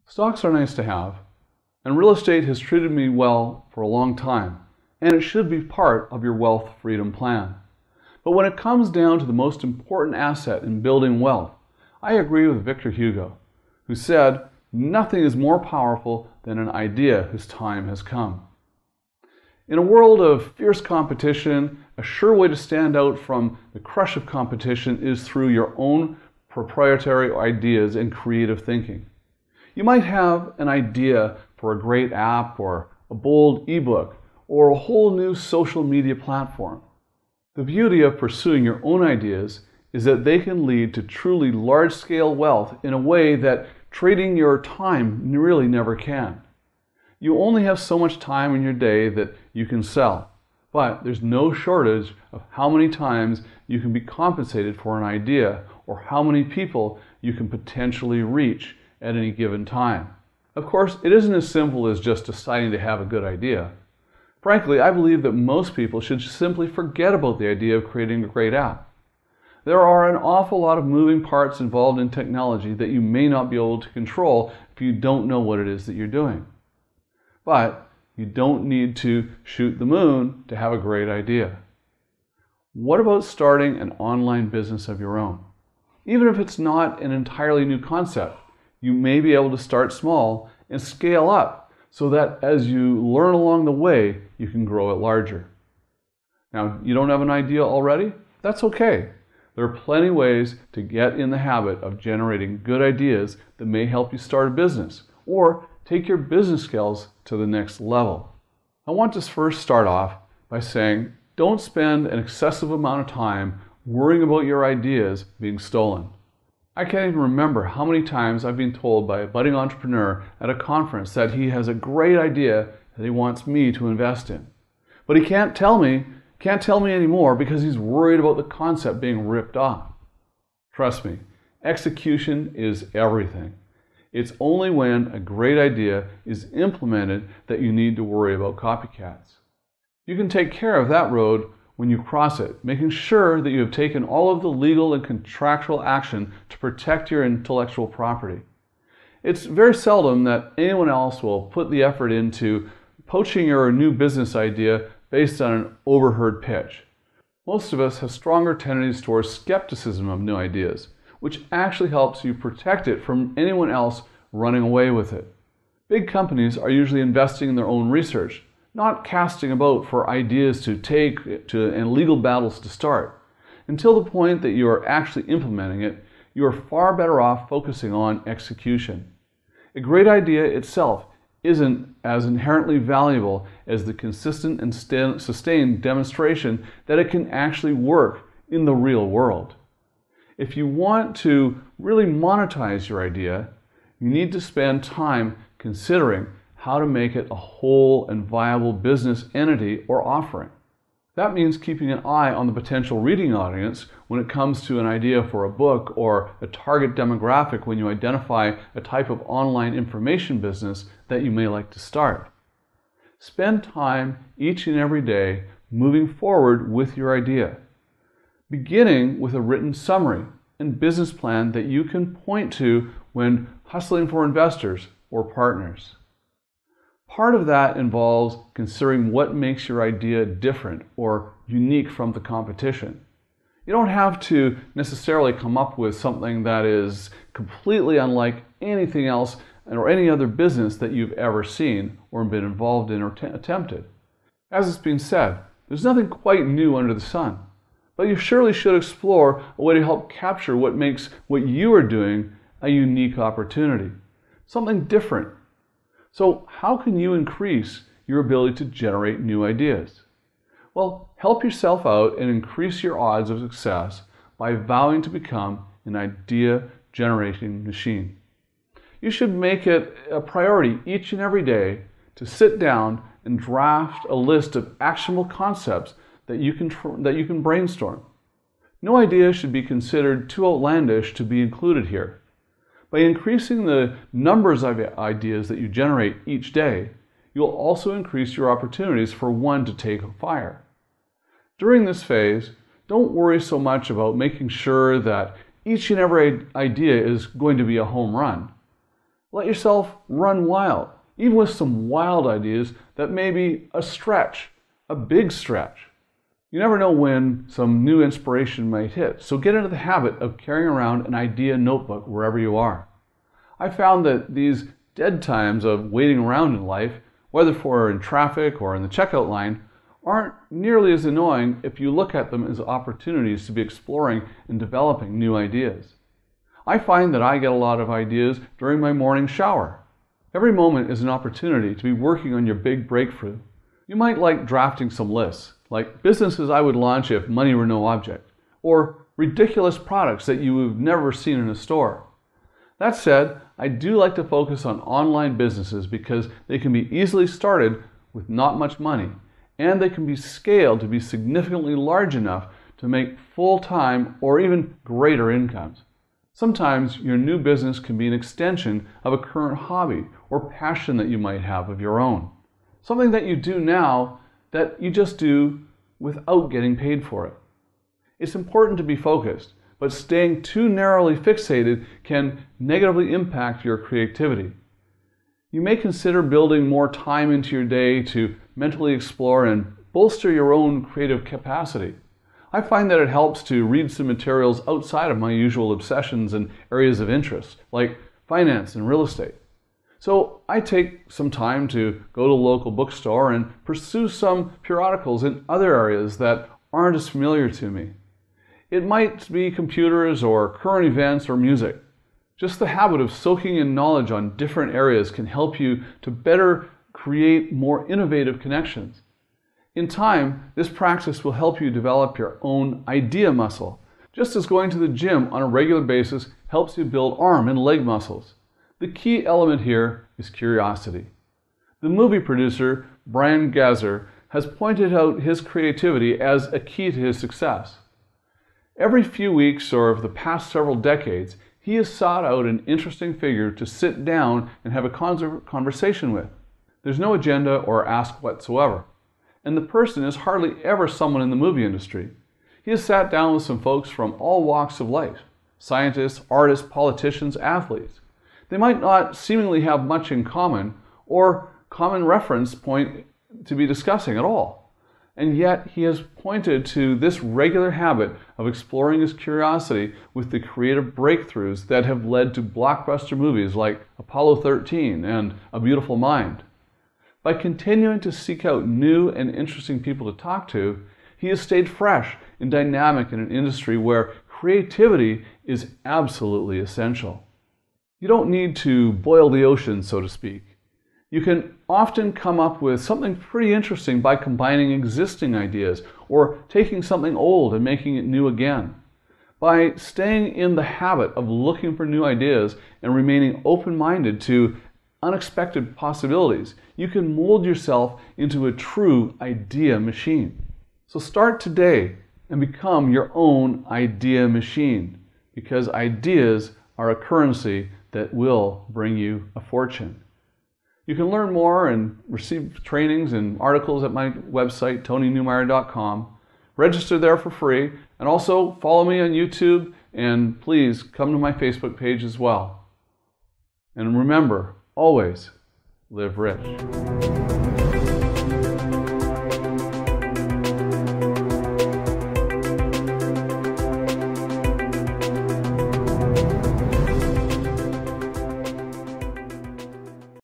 Stocks are nice to have, and real estate has treated me well for a long time, and it should be part of your wealth freedom plan. But when it comes down to the most important asset in building wealth, I agree with Victor Hugo, who said, "Nothing is more powerful than an idea whose time has come." In a world of fierce competition, a sure way to stand out from the crush of competition is through your own proprietary ideas and creative thinking. You might have an idea for a great app or a bold ebook or a whole new social media platform. The beauty of pursuing your own ideas is that they can lead to truly large-scale wealth in a way that trading your time really never can. You only have so much time in your day that you can sell, but there's no shortage of how many times you can be compensated for an idea or how many people you can potentially reach at any given time. Of course, it isn't as simple as just deciding to have a good idea. Frankly, I believe that most people should simply forget about the idea of creating a great app. There are an awful lot of moving parts involved in technology that you may not be able to control if you don't know what it is that you're doing. But you don't need to shoot the moon to have a great idea. What about starting an online business of your own? Even if it's not an entirely new concept, you may be able to start small and scale up so that as you learn along the way, you can grow it larger. Now, you don't have an idea already? That's okay. There are plenty of ways to get in the habit of generating good ideas that may help you start a business or take your business skills to the next level. I want to first start off by saying, don't spend an excessive amount of time worrying about your ideas being stolen. I can't even remember how many times I've been told by a budding entrepreneur at a conference that he has a great idea that he wants me to invest in. But he can't tell me anymore because he's worried about the concept being ripped off. Trust me, execution is everything. It's only when a great idea is implemented that you need to worry about copycats. You can take care of that road when you cross it, making sure that you have taken all of the legal and contractual action to protect your intellectual property. It's very seldom that anyone else will put the effort into poaching your new business idea based on an overheard pitch. Most of us have stronger tendencies towards skepticism of new ideas, which actually helps you protect it from anyone else running away with it. Big companies are usually investing in their own research, not casting about for ideas to take and legal battles to start. Until the point that you are actually implementing it, you are far better off focusing on execution. A great idea itself isn't as inherently valuable as the consistent and sustained demonstration that it can actually work in the real world. If you want to really monetize your idea, you need to spend time considering how to make it a whole and viable business entity or offering. That means keeping an eye on the potential reading audience when it comes to an idea for a book or a target demographic when you identify a type of online information business that you may like to start. Spend time each and every day moving forward with your idea, beginning with a written summary and business plan that you can point to when hustling for investors or partners. Part of that involves considering what makes your idea different or unique from the competition. You don't have to necessarily come up with something that is completely unlike anything else or any other business that you've ever seen or been involved in or attempted. As it's been said, there's nothing quite new under the sun, but you surely should explore a way to help capture what makes what you are doing a unique opportunity, something different. So how can you increase your ability to generate new ideas? Well, help yourself out and increase your odds of success by vowing to become an idea-generating machine. You should make it a priority each and every day to sit down and draft a list of actionable concepts that you can brainstorm. No idea should be considered too outlandish to be included here. By increasing the numbers of ideas that you generate each day, you'll also increase your opportunities for one to take fire. During this phase, don't worry so much about making sure that each and every idea is going to be a home run. Let yourself run wild, even with some wild ideas that may be a stretch, a big stretch. You never know when some new inspiration might hit, so get into the habit of carrying around an idea notebook wherever you are. I found that these dead times of waiting around in life, whether for in traffic or in the checkout line, aren't nearly as annoying if you look at them as opportunities to be exploring and developing new ideas. I find that I get a lot of ideas during my morning shower. Every moment is an opportunity to be working on your big breakthrough. You might like drafting some lists, like businesses I would launch if money were no object, or ridiculous products that you have never seen in a store. That said, I do like to focus on online businesses because they can be easily started with not much money, and they can be scaled to be significantly large enough to make full-time or even greater incomes. Sometimes your new business can be an extension of a current hobby or passion that you might have of your own. Something that you do now that you just do without getting paid for it. It's important to be focused, but staying too narrowly fixated can negatively impact your creativity. You may consider building more time into your day to mentally explore and bolster your own creative capacity. I find that it helps to read some materials outside of my usual obsessions and areas of interest, like finance and real estate. So I take some time to go to a local bookstore and pursue some periodicals in other areas that aren't as familiar to me. It might be computers or current events or music. Just the habit of soaking in knowledge on different areas can help you to better create more innovative connections. In time, this practice will help you develop your own idea muscle, just as going to the gym on a regular basis helps you build arm and leg muscles. The key element here is curiosity. The movie producer, Brian Gazer, has pointed out his creativity as a key to his success. Every few weeks or of the past several decades, he has sought out an interesting figure to sit down and have a conversation with. There's no agenda or ask whatsoever. And the person is hardly ever someone in the movie industry. He has sat down with some folks from all walks of life: scientists, artists, politicians, athletes. They might not seemingly have much in common or common reference point to be discussing at all. And yet he has pointed to this regular habit of exploring his curiosity with the creative breakthroughs that have led to blockbuster movies like Apollo 13 and A Beautiful Mind. By continuing to seek out new and interesting people to talk to, he has stayed fresh and dynamic in an industry where creativity is absolutely essential. You don't need to boil the ocean, so to speak. You can often come up with something pretty interesting by combining existing ideas or taking something old and making it new again. By staying in the habit of looking for new ideas and remaining open-minded to unexpected possibilities, you can mold yourself into a true idea machine. So start today and become your own idea machine, because ideas are a currency that will bring you a fortune. You can learn more and receive trainings and articles at my website, TonyNewmeyer.com. Register there for free, and also follow me on YouTube, and please come to my Facebook page as well. And remember, always live rich.